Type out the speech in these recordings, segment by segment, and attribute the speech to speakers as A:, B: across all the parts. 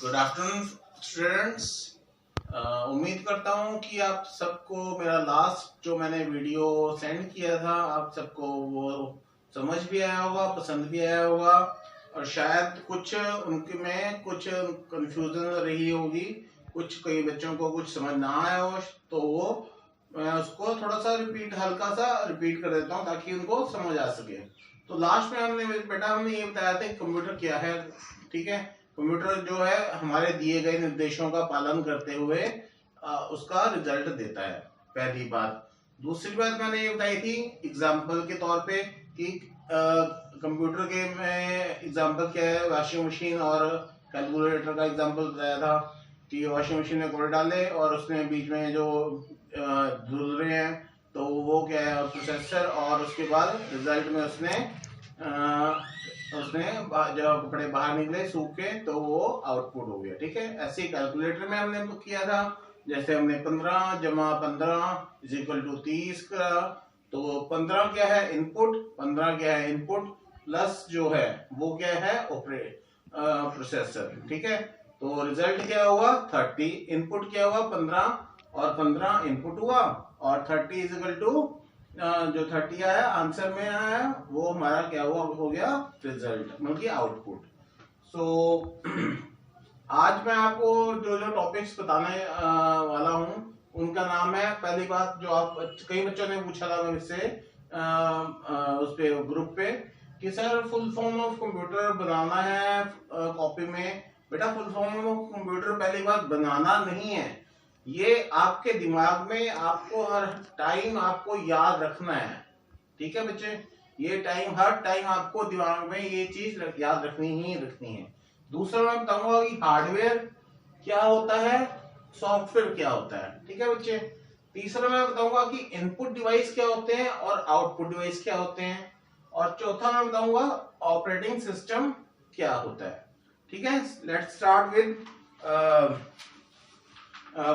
A: Good afternoon students. उम्मीद करता हूँ कि आप सबको मेरा लास्ट जो मैंने वीडियो सेंड किया था आप सबको वो समझ भी आया होगा, पसंद भी आया होगा और शायद कुछ उनके में कुछ कंफ्यूजन रही होगी, कुछ कई बच्चों को कुछ समझ ना आया हो, तो वो मैं उसको थोड़ा सा हल्का सा रिपीट कर देता हूँ ताकि उनको समझ आ सके। तो लास्ट में हमने ये बताया था कंप्यूटर क्या है। ठीक है, कंप्यूटर जो है हमारे दिए गए निर्देशों का पालन करते हुए उसका रिजल्ट देता है, पहली बात। दूसरी बात मैंने ये बताई थी एग्जाम्पल के तौर पे कि कंप्यूटर के में एग्जाम्पल क्या है, वॉशिंग मशीन और कैलकुलेटर का एग्जाम्पल बताया था कि वॉशिंग मशीन में कपड़े डाले और उसने बीच में जो धुल रहे हैं तो वो क्या है प्रोसेसर, और उसके बाद रिजल्ट में उसने जब कपड़े बाहर निकले सूख के तो वो आउटपुट हो गया। ठीक है, ऐसे ही कैलकुलेटर में हमने किया था, जैसे हमने 15 जमा 15 इज इक्वल टू 30 करा, तो 15 क्या है इनपुट, 15 क्या है इनपुट प्लस जो है वो क्या है प्रोसेसर। ठीक है, तो रिजल्ट क्या हुआ 30, इनपुट क्या हुआ 15 और 15 इनपुट हुआ और 30 इज इक्वल टू जो 30 आया आंसर में आया वो हमारा क्या हुआ हो गया रिजल्ट, मतलब कि आउटपुट। सो आज मैं आपको जो जो टॉपिक्स बताने वाला हूँ उनका नाम है, पहली बात जो आप कई बच्चों ने पूछा था मुझसे उस पे ग्रुप पे कि sir full form of computer बनाना है कॉपी में। बेटा फुल फॉर्म ऑफ कंप्यूटर पहली बात बनाना नहीं है, ये आपके दिमाग में आपको हर टाइम आपको याद रखना है। ठीक है बच्चे, ये टाइम हर टाइम आपको दिमाग में ये चीज याद रखनी ही रखनी है। दूसरा मैं बताऊंगा कि हार्डवेयर क्या होता है, सॉफ्टवेयर क्या होता है। ठीक है बच्चे, तीसरा मैं बताऊंगा कि इनपुट डिवाइस क्या होते हैं और आउटपुट डिवाइस क्या होते हैं, और चौथा मैं बताऊंगा ऑपरेटिंग सिस्टम क्या होता है। ठीक है, let's start with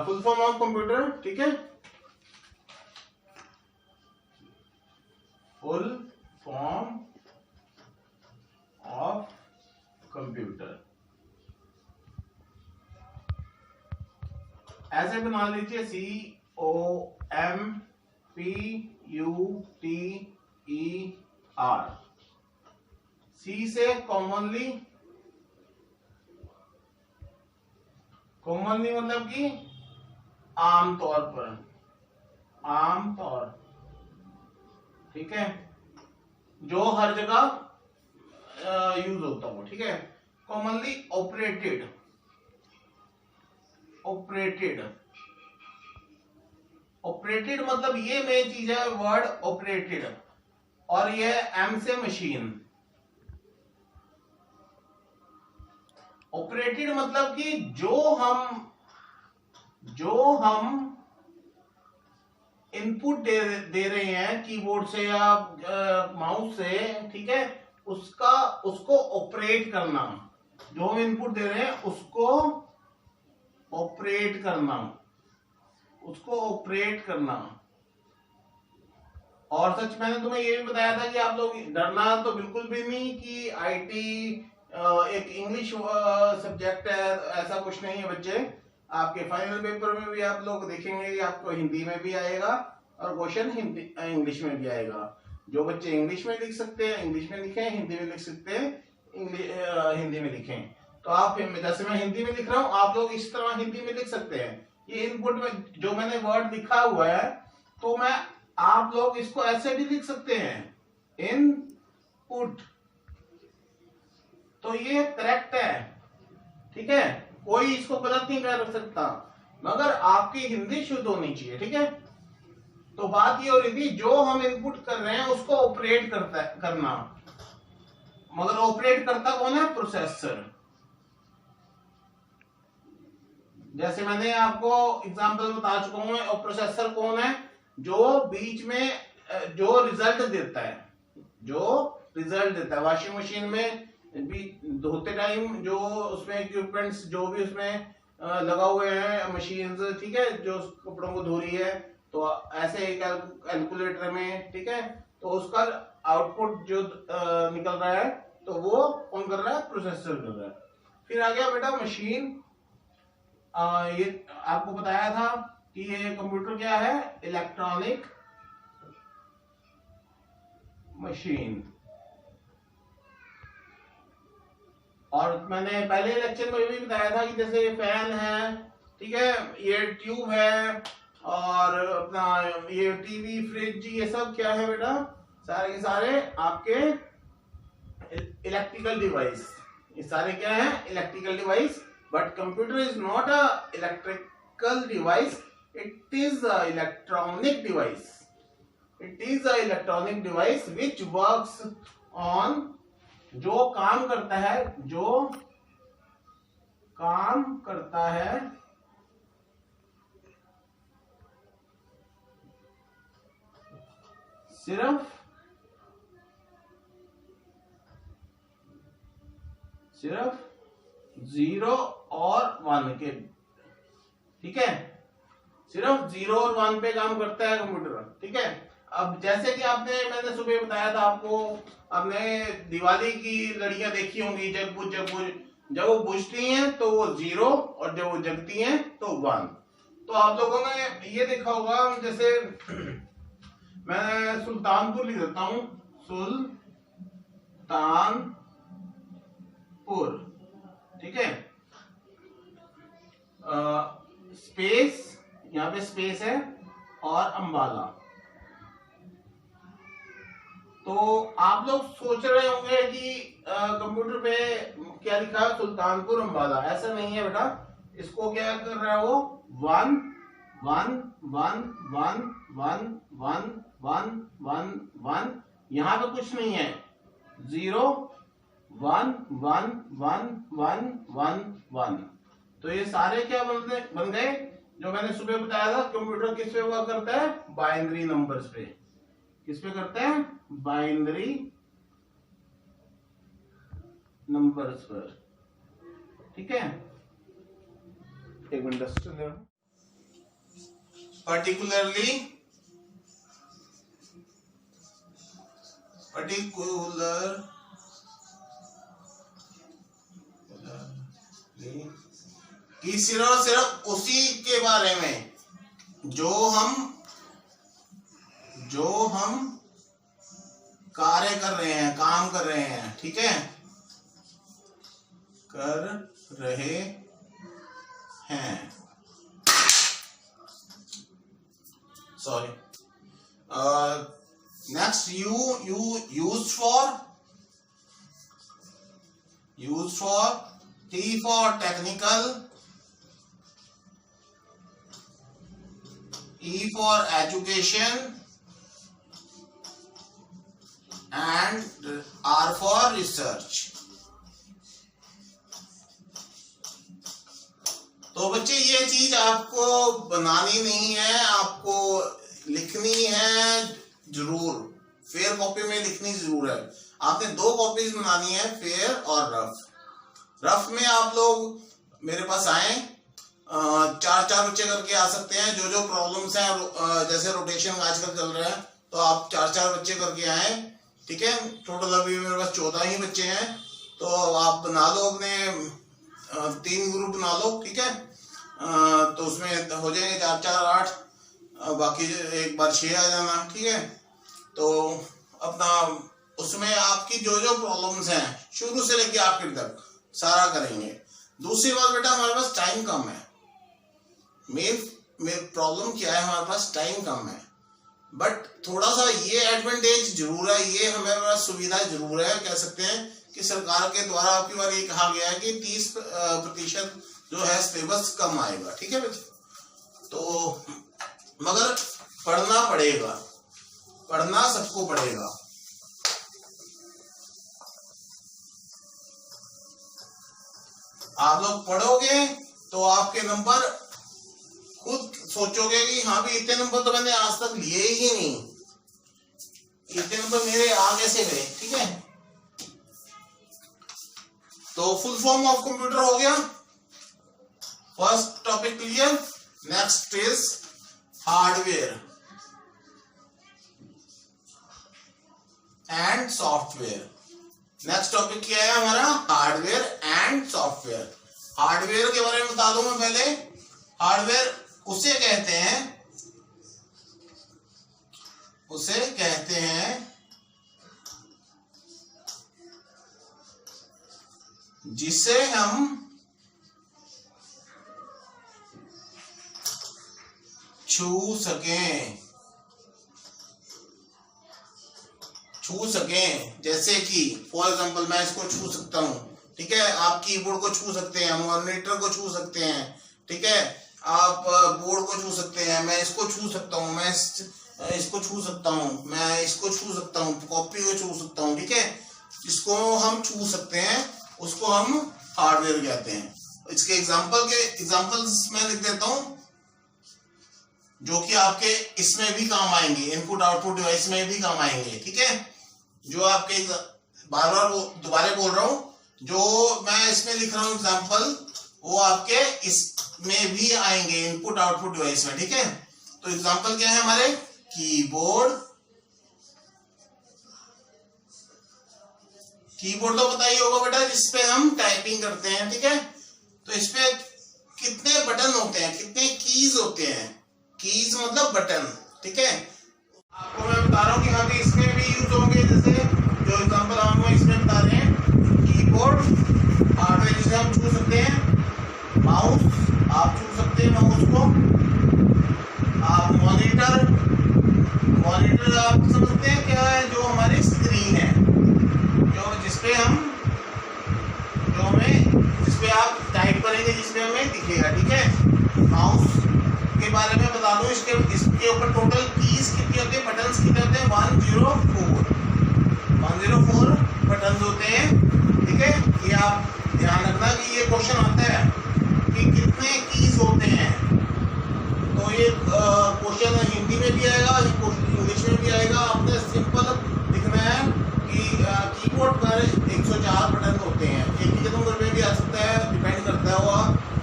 A: full form of computer. ठीक है, फुल फॉर्म ऑफ कंप्यूटर ऐसे बना लीजिए COMPUTER। सी से कॉमनली मतलब कि आमतौर पर, आमतौर। ठीक है, जो हर जगह यूज होता हो। ठीक है, कॉमनली ऑपरेटेड, ऑपरेटेड ऑपरेटेड मतलब ये मेन चीज है वर्ड ऑपरेटेड, और ये एम से मशीन। ऑपरेटेड मतलब कि जो हम इनपुट दे रहे हैं कीबोर्ड से या माउस से, ठीक है, उसको ऑपरेट करना, जो हम इनपुट दे रहे हैं उसको ऑपरेट करना, उसको ऑपरेट करना। और सच मैंने तुम्हें ये भी बताया था कि आप लोग डरना तो बिल्कुल भी नहीं कि आईटी एक इंग्लिश सब्जेक्ट है, ऐसा कुछ नहीं है बच्चे। आपके फाइनल पेपर में भी आप लोग देखेंगे कि आपको हिंदी में भी आएगा और क्वेश्चन हिंदी इंग्लिश में भी आएगा। जो बच्चे इंग्लिश में लिख सकते हैं इंग्लिश में लिखें, हिंदी में लिख सकते हैं हिंदी में लिखें। तो आप जैसे मैं हिंदी में लिख रहा हूं आप लोग इस तरह हिंदी में लिख सकते हैं। ये इनपुट में जो मैंने वर्ड लिखा हुआ है तो मैं आप लोग इसको ऐसे भी लिख सकते हैं इनपुट, तो ये करेक्ट है। ठीक है, कोई इसको गलत नहीं कर सकता, मगर आपकी हिंदी शुद्ध होनी चाहिए। ठीक है, तो बात ये हो रही थी जो हम इनपुट कर रहे हैं उसको ऑपरेट करना, मगर ऑपरेट करता कौन है प्रोसेसर। जैसे मैंने आपको एग्जांपल बता चुका हूं, और प्रोसेसर कौन है जो बीच में जो रिजल्ट देता है, जो रिजल्ट देता है। वॉशिंग मशीन में भी धोते टाइम जो उसमें इक्विपमेंट्स जो भी उसमें लगा हुए हैं मशीन्स, ठीक है, जो कपड़ों को धो रही है, तो ऐसे ही कैलकुलेटर में, ठीक है, तो उसका आउटपुट जो निकल रहा है तो वो कौन कर रहा है प्रोसेसर कर रहा है। फिर आ गया बेटा मशीन। ये आपको बताया था कि ये कंप्यूटर क्या है, इलेक्ट्रॉनिक मशीन। और मैंने पहले लेक्चर में भी बताया था कि जैसे ये फैन है, ठीक है, ये ट्यूब है, और अपना ये टीवी, फ्रिज, ये सब क्या है बेटा, सारे के सारे आपके इलेक्ट्रिकल डिवाइस। ये सारे क्या है, electrical device. But computer is not a electrical device, it is a electronic device. It is a electronic device which works on, जो काम करता है, जो काम करता है सिर्फ जीरो और वन के, ठीक है, सिर्फ 0 और 1 पे काम करता है कंप्यूटर, ठीक है। अब जैसे कि मैंने सुबह बताया था आपको, आपने दिवाली की लड़ियां देखी होंगी, जगबुझ जगबुझ, जब वो बुझती हैं तो वो 0 और जब वो जगती हैं तो 1। तो आप लोगों ने ये देखा होगा, जैसे मैं सुल्तानपुर लिख देता हूं, सुल्तानपुर, ठीक है। स्पेस, यहाँ पे स्पेस है, और अंबाला। तो आप लोग सोच रहे होंगे कि कंप्यूटर पे क्या लिखा है, सुल्तानपुर अंबाला। ऐसा नहीं है बेटा, इसको क्या कर रहा है वो, 1 1 1 1 1 1 1 1 1, यहाँ पे कुछ नहीं है, 0 1 1 1 1 1 1। तो ये सारे क्या बन गए, जो मैंने सुबह बताया था, कंप्यूटर किस पे वर्क करता है, बाइनरी नंबर्स पे। किस पे करता है, बाइनरी नंबर्स पर, ठीक है। एक मिनट, पर्टिकुलरली कि सिर्फ उसी के बारे में जो हम कार्य कर रहे हैं, काम कर रहे हैं, ठीक है, कर रहे हैं, sorry. Next, use for T for technical, E for education, and R for research। तो बच्चे ये चीज आपको बनानी नहीं है, आपको लिखनी है जरूर, फेयर कॉपी में लिखनी जरूर है। आपने 2 कॉपीज बनानी है, फेयर और रफ। रफ में आप लोग मेरे पास आए, 4-4 बच्चे करके आ सकते हैं। जो प्रॉब्लम्स हैं, जैसे रोटेशन आजकल चल रहा है, तो आप 4-4 बच्चे करके आए, ठीक है। टोटल अभी मेरे पास 14 ही बच्चे हैं, तो आप बना लो अपने 3 ग्रुप बना लो, ठीक है। तो उसमें हो जाएंगे 4-4 8, बाकी एक बार 6 आ जाना, ठीक है। तो अपना उसमें आपकी जो प्रॉब्लम्स हैं शुरू से लेके आखिर तक सारा करेंगे। दूसरी बात बेटा, हमारे पास टाइम कम है। मेन प्रॉब्लम क्या है, हमारे पास टाइम कम है, बट थोड़ा सा ये एडवांटेज जरूर है, ये हमारे पास सुविधा जरूर है। कह सकते हैं कि सरकार के द्वारा आपकी बार ये कहा गया है कि 30% जो है सिलेबस कम आएगा, ठीक है बच्चे। तो मगर पढ़ना पड़ेगा, पढ़ना सबको पड़ेगा। आप लोग पढ़ोगे तो आपके नंबर, खुद सोचोगे कि हाँ भी इतने नंबर तो मैंने आज तक लिए ही नहीं, इतने नंबर मेरे आगे से गए, ठीक है। तो फुल फॉर्म ऑफ कंप्यूटर हो गया, first topic clear. Next is hardware and software. Next topic क्या है हमारा, हार्डवेयर एंड सॉफ्टवेयर। हार्डवेयर के बारे में बता दूं मैं पहले। हार्डवेयर उसे कहते हैं जिसे हम छू सकें, जैसे कि फॉर एग्जांपल मैं इसको छू सकता हूं, ठीक है। आप कीबोर्ड को छू सकते हैं, मॉनिटर को छू सकते हैं, ठीक है। आप बोर्ड को छू सकते हैं, मैं इसको छू सकता हूं, मैं इसको छू सकता हूं, मैं इसको छू सकता हूं, कॉपी को छू सकता हूं, ठीक है। इसको हम छू सकते हैं, उसको हम हार्डवेयर कहते हैं। इसके एग्जांपल्स मैं लिख देता हूं जो कि आपके इसमें भी काम आएंगे, इनपुट आउटपुट डिवाइस में भी काम आएंगे, ठीक है। जो आपके बार बार दोबारा बोल रहा हूं, जो मैं इसमें लिख रहा हूं एग्जांपल, वो आपके इसमें भी आएंगे, इनपुट आउटपुट डिवाइस में, ठीक है। तो एग्जांपल क्या है हमारे, कीबोर्ड तो पता ही होगा बेटा, जिसपे हम टाइपिंग करते हैं, ठीक है। तो इसपे कितने बटन होते हैं, कितने कीज होते हैं, कीज मतलब बटन, ठीक है। आपको मैं बता रहा हूँ कि हाँ इसमें भी यूज होंगे, जैसे जो एग्जांपल हम इसमें बता रहे हैं, कीबोर्ड हार्डवेयर जिसे हम छू सकते हैं, माउस आप छू सकते हैं, माउस को आप मॉनिटर आप समझते हैं क्या है, जो हमारी स्क्रीन है, जिसपे आप टाइप करेंगे, जिसपे हमें दिखेगा, ठीक है। माउस के बारे में बता दूं, इसके ऊपर टोटल कीज कितनी होती है, बटन्स कितने होते हैं, 104 बटन्स होते हैं, ठीक है। ये आप ध्यान रखना कि ये क्वेश्चन आता है कि कितने कीज होते हैं। तो ये क्वेश्चन हिंदी में भी आएगा, इंग्लिश में भी आएगा। आपने सिंपल लिखना है कि कीबोर्ड पर 104 बटन होते हैं। एक ही नंबर में भी आ सकता है, डिपेंड करता है वो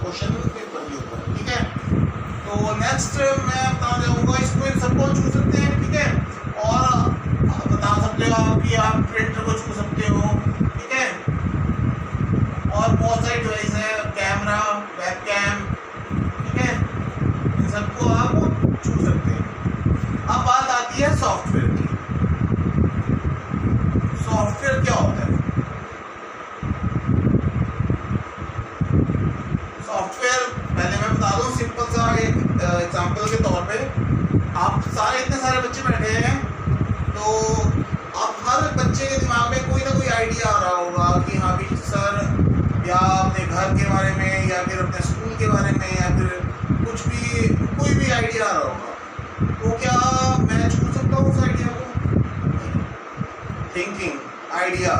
A: क्वेश्चन पेपर के ऊपर, ठीक है। तो नेक्स्ट मैं बता जाऊंगा, इसको इन सबको छू सकते हैं, ठीक है। और बता सकते हो आप कि आप प्रिंटर को छू सकते हो, ठीक है। और बहुत सारी डिवाइस है, कैमरा, वेबकैम, ठीक है, इन सबको आप छू सकते हैं। अब बात आती है सॉफ्टवेयर की। सॉफ्टवेयर क्या होता है? सॉफ्टवेयर पहले मैं बता दूं, सिंपल सा एक एग्जांपल के तौर पे, आप इतने सारे बच्चे बैठे हैं, तो आप हर बच्चे के दिमाग में कोई ना कोई आइडिया आ रहा होगा कि हाँ भी सर, या अपने घर के बारे में, या फिर अपने स्कूल के बारे में, या फिर कुछ भी, कोई भी आइडिया आ रहा होगा। तो क्या मैं छू सकता हूँ उस आइडिया को? थिंकिंग आइडिया,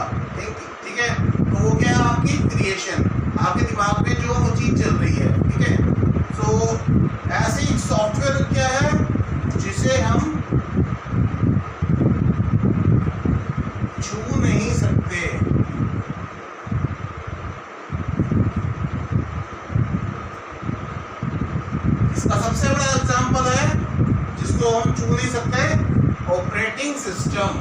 A: ठीक है। तो वो क्या है, आपकी क्रिएशन, आपके दिमाग में जो चीज चल रही है, ठीक है। तो ऐसे ही सॉफ्टवेयर क्या है, जिसे हम छू नहीं सकते। इसका सबसे बड़ा एग्जांपल है जिसको हम छू नहीं सकते, ऑपरेटिंग सिस्टम।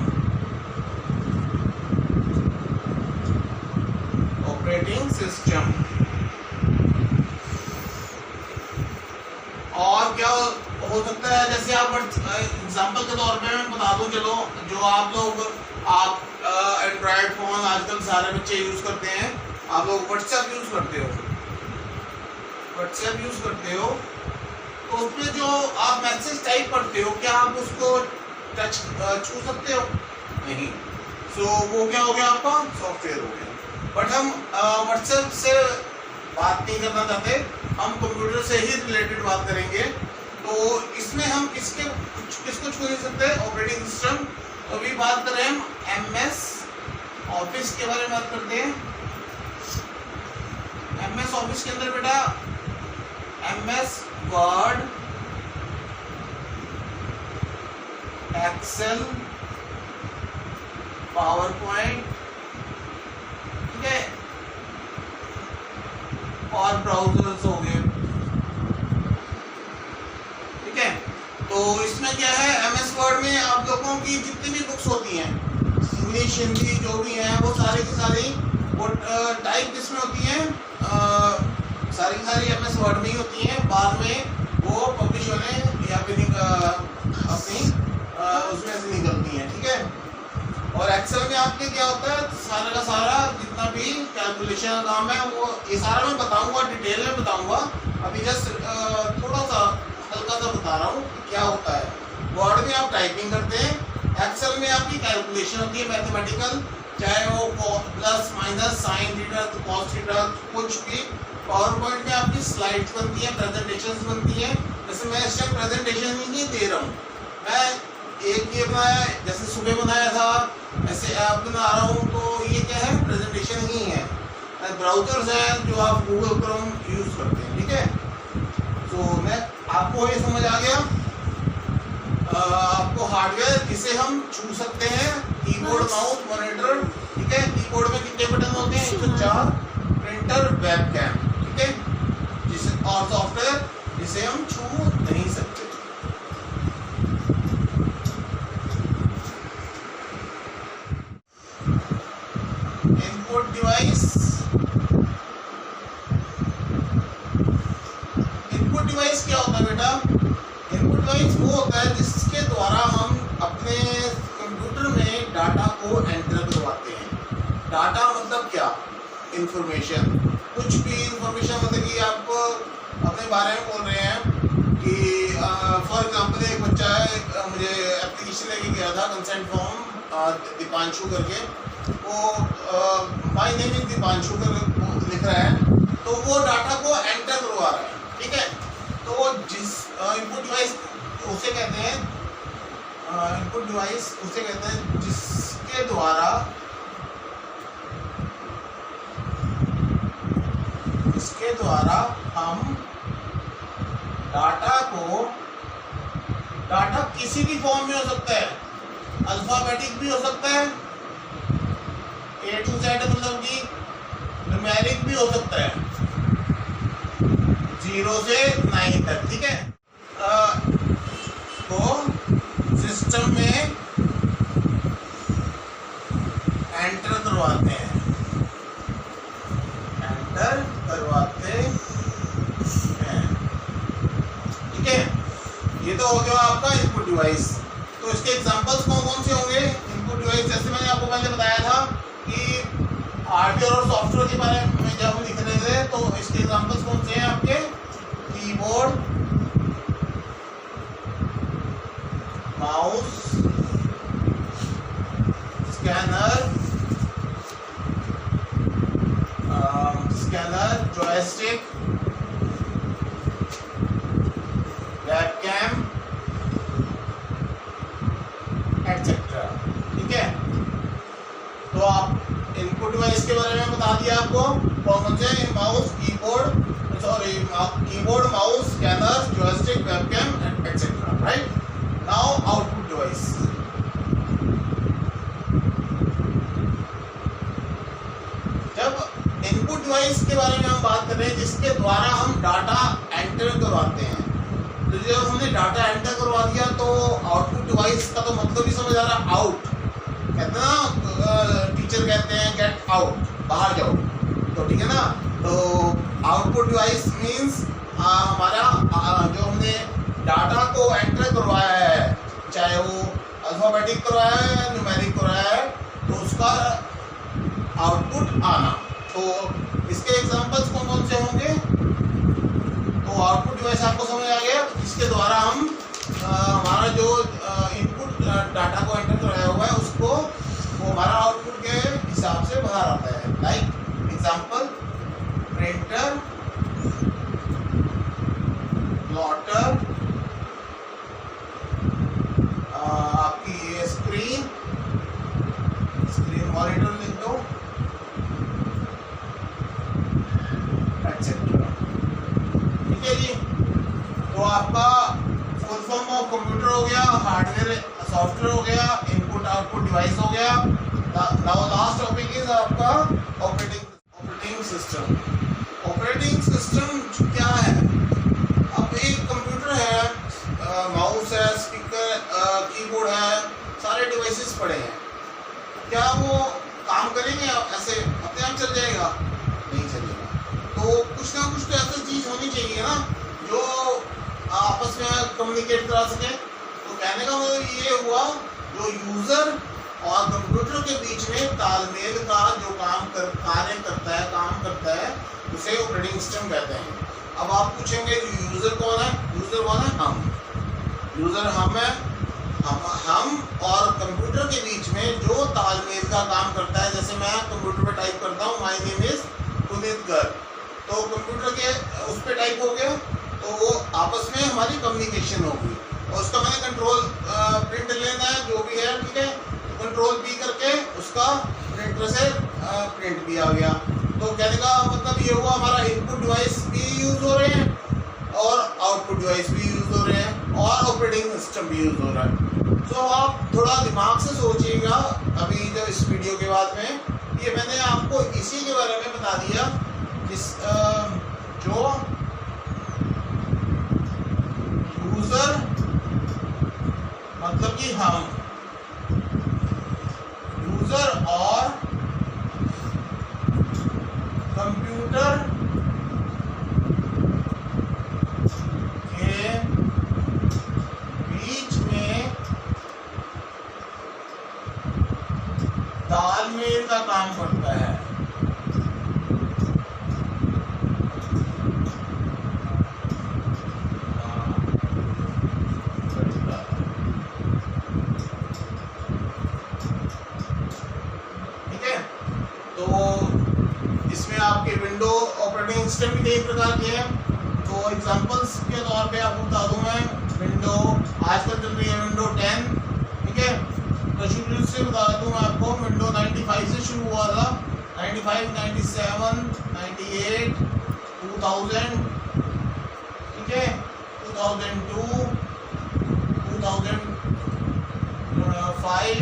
A: और क्या हो सकता है, जैसे आप एग्जांपल के तौर पे मैं बता दूं, चलो, जो आप एंड्रॉइड फोन आजकल सारे बच्चे यूज करते हैं, आप लोग व्हाट्सएप यूज करते हो, तो उसमें जो आप मैसेज टाइप करते हो, क्या आप उसको छू सकते हो? नहीं। सो वो क्या हो गया, आपका सॉफ्टवेयर हो गया। बट हम व्हाट्सएप से बात नहीं करना चाहते, हम कंप्यूटर से ही रिलेटेड बात करेंगे। तो इसमें हम किसको छू नहीं सकते, ऑपरेटिंग सिस्टम। तो अभी बात करें हम MS ऑफिस के बारे में बात करते हैं। MS ऑफिस के अंदर बेटा MS Word, Excel, PowerPoint, ठीक है, और ब्राउजर्स हो गए, ठीक है। तो इसमें क्या है, MS वर्ड में आप लोगों की जितनी भी बुक्स होती हैं, इंग्लिश, हिंदी जो भी हैं वो सारी की सारी वो टाइप किसमें होती हैं, सारी की सारी MS वर्ड में ही होती हैं। बाद में वो पब्लिश होने या फिर अपनी उसमें से निकलती हैं, ठीक है। और एक्सेल में आपके क्या होता है, सारा का सारा जितना भी कैलकुलेशन का काम है वो ये सारा मैं बताऊंगा, डिटेल में बताऊंगा। अभी जस्ट थोड़ा सा हल्का सा बता रहा हूँ क्या होता है। वर्ड में आप टाइपिंग करते हैं, एक्सेल में आपकी कैलकुलेशन होती है मैथमेटिकल, चाहे वो plus minus sine theta cos theta कुछ भी। पावर पॉइंट में आपकी स्लाइड्स बनती है, प्रेजेंटेशंस बनती है। जैसे मैं इस टाइम प्रेजेंटेशन ही नहीं दे रहा हूँ, मैं एक ये बनाया जैसे सुबह बनाया था ऐसे ऐप बना रहा हूँ, तो ये क्या है, प्रेजेंटेशन ही है। ब्राउजर्स हैं जो आप गूगल क्रोम यूज करते हैं, ठीक है। तो मैं आपको ये समझ आ गया। आपको हार्डवेयर जिसे हम छू सकते हैं, कीबोर्ड, माउस, मॉनिटर, ठीक है। कीबोर्ड में कितने बटन होते हैं, 104, प्रिंटर, वेबकैम, ठीक है। जिसे और सॉफ्टवेयर जिसे हम छू नहीं सकते। इनपुट डिवाइस, इनपुट डिवाइस क्या होता है बेटा, इनपुट डिवाइस वो होता है जिसके द्वारा हम अपने कंप्यूटर में डाटा को एंटर करवाते हैं। डाटा मतलब क्या, इंफॉर्मेशन, कुछ भी इंफॉर्मेशन, मतलब कि आप अपने बारे में बोल रहे हैं कि फॉर एग्जांपल एक बच्चा है, मुझे एप्लीकेशन लेके गया था कंसेंट फॉर्म दीपांशु करके, वो माय नेम इज दीपांशु कर लिख रहा है, तो वो डाटा को एंटर करवा रहा है, ठीक है। तो वो जिस इनपुट डिवाइस उसे कहते हैं, इनपुट डिवाइस उसे कहते हैं जिसके द्वारा हम डाटा किसी भी फॉर्म में हो सकता है, अल्फाबेटिक भी हो सकता है, A to Z मतलब कि न्यूमेरिक भी हो सकता है, 0 से 9 तक, ठीक है। तो सिस्टम में एंटर करवाते हैं, ठीक है। ये तो हो गया आपका इनपुट डिवाइस। तो इसके एग्जांपल्स कौन कौन से होंगे इनपुट डिवाइस, जैसे मैंने आपको पहले बताया था कि हार्डवेयर और सॉफ्टवेयर के बारे में जब हम लिख रहे थे, तो इसके एग्जांपल्स कौन से हैं आपके, keyboard, mouse, scanner, joystick, webcam etcetera, ठीक है। तो आप इनपुट डिवाइस के बारे में बता दिया आपको, कौन से, mouse, keyboard, mouse, scanner, joystick, webcam etcetera, right. Now output device, जब इनपुट डिवाइस के बारे में हम बात कर रहे हैं जिसके द्वारा हम डाटा एंटर करवाते हैं, तो जब हमने डाटा एंटर करवा दिया तो आउटपुट डिवाइस का तो मतलब ही समझ आ रहा, आउट कहते हैं ना, टीचर कहते हैं गेट आउट, बाहर जाओ, तो ठीक है ना। तो आउटपुट डिवाइस मींस हमारा जो हमने डाटा को एंटर करवाया है, चाहे वो अल्फाबेटिक करवाया है या न्यूमेरिक करवाया है, तो उसका आउटपुट आना। तो इसके एग्जांपल्स कौन कौन से होंगे, तो आउटपुट डिवाइस आपको समझ आ गया, इसके द्वारा हम हमारा जो इनपुट डाटा को एंटर कराया हुआ है उसको वो हमारा आउटपुट के हिसाब से बाहर आता है। लाइक एग्जांपल, प्रिंटर, प्लॉटर, आपकी ये स्क्रीन मॉनिटर लिख दो, एक्सेट्रा, ठीक है जी। तो आपका फुल फॉर्म ऑफ कंप्यूटर हो गया, हार्डवेयर सॉफ्टवेयर हो गया, इनपुट आउटपुट डिवाइस हो गया। नाउ लास्ट टॉपिक इज आपका ऑपरेटिंग सिस्टम। ऑपरेटिंग सिस्टम क्या है, अब एक कंप्यूटर है, माउस है, स्पीकर, कीबोर्ड है, सारे डिवाइसेस पड़े हैं, क्या वो काम करेंगे ऐसे अपने आप चल जाएगा? नहीं चलेगा। तो कुछ ना कुछ तो ऐसी चीज होनी चाहिए ना जो आपस में कम्युनिकेट करा सके। तो कहने का मतलब ये हुआ, जो यूजर और कंप्यूटर के बीच में तालमेल का जो कार्य करता है उसे ऑपरेटिंग सिस्टम कहते हैं। अब आप पूछेंगे यूजर कौन है? यूजर कौन है? हम। यूजर हम है। हम और कंप्यूटर के बीच में जो तालमेल का काम करता है, जैसे मैं कंप्यूटर पे टाइप करता हूँ my name is Puneet Garg, तो कंप्यूटर के उस पर टाइप हो गया, तो वो आपस में हमारी कम्युनिकेशन होगी। और उसका मैंने कंट्रोल प्रिंट लेना है जो भी है, ठीक है, कंट्रोल पी करके उसका प्रिंटर से प्रिंट भी आ गया। तो कहने का मतलब ये हुआ, हमारा इनपुट डिवाइस भी यूज हो रहे हैं और आउटपुट डिवाइस भी यूज हो रहे हैं और ऑपरेटिंग सिस्टम भी यूज हो रहा है। तो आप थोड़ा दिमाग से सोचिएगा अभी जो इस वीडियो के बाद में, ये मैंने आपको इसी के बारे में बता दिया, जिस जो यूजर मतलब कि हम, यूजर और कंप्यूटर के बीच में तालमेल का काम करता है। ठीक है, तो इसमें आपके विंडो ऑपरेटिंग सिस्टम भी कई प्रकार के हैं। तो एग्जांपल्स के तौर पे आपको बता दूं मैं, विंडो आजकल चल रही है विंडो 10, ठीक है। तो शुरू से बता दूं मैं आपको, विंडो 95 से शुरू हुआ था, 95, 97, 98, 2000, ठीक है, 2002, 2005,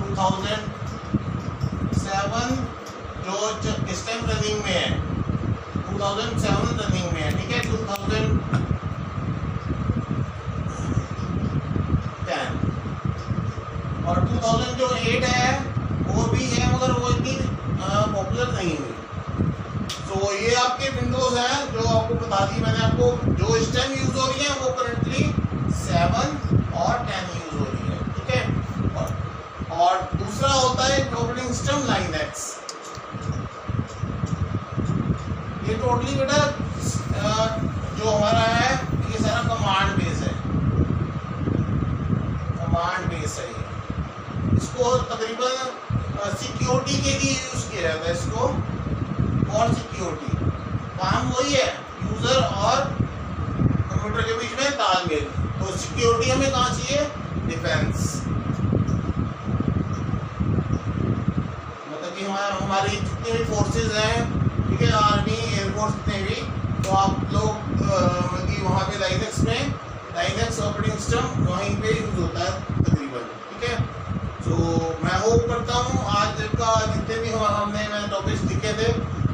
A: 2007 जो इस टाइम रनिंग में है, 2007 रनिंग में है, ठीक है, 2010 और 2008 है वो भी है, मगर वो इतनी पॉपुलर नहीं हुई। तो ये आपके विंडोज हैं जो आपको बता दी मैंने आपको, जो इस टाइम यूज हो रही है वो करंटली 7 और 10 यूज हो रही है, ठीक है। और दूसरा होता है ऑपरेटिंग सिस्टम लाइनक्स। ये टोटली बेटा जो हमारा है ये सारा कमांड बेस है, कमांड बेस है। इसको तकरीबन सिक्योरिटी के लिए यूज किया जाता है, इसको और सिक्योरिटी काम वही है, यूजर और कंप्यूटर के बीच में तालमेल। तो सिक्योरिटी हमें कहाँ चाहिए? डिफेंस, मतलब कि हमारी जितनी भी फोर्सेज हैं, ठीक है, आर्मी, एयरफोर्स, नेवी, तो आप लोग वहाँ पे लाइनक्स ऑपरेटिंग सिस्टम वहीं पे यूज होता है तकरीबन, ठीक है। तो मैं होप करता हूँ आज का जितने भी मैंने टॉपिक्स लिखे थे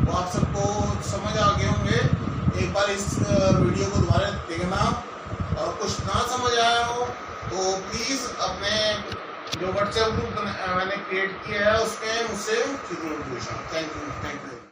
A: वो आप सबको समझ आ गए होंगे। एक बार इस वीडियो को दोबारा देखना, और कुछ ना समझ आया हो तो प्लीज़ अपने जो व्हाट्सएप ग्रुप मैंने क्रिएट किया है उसमें मुझसे जरूर पूछना। Thank you.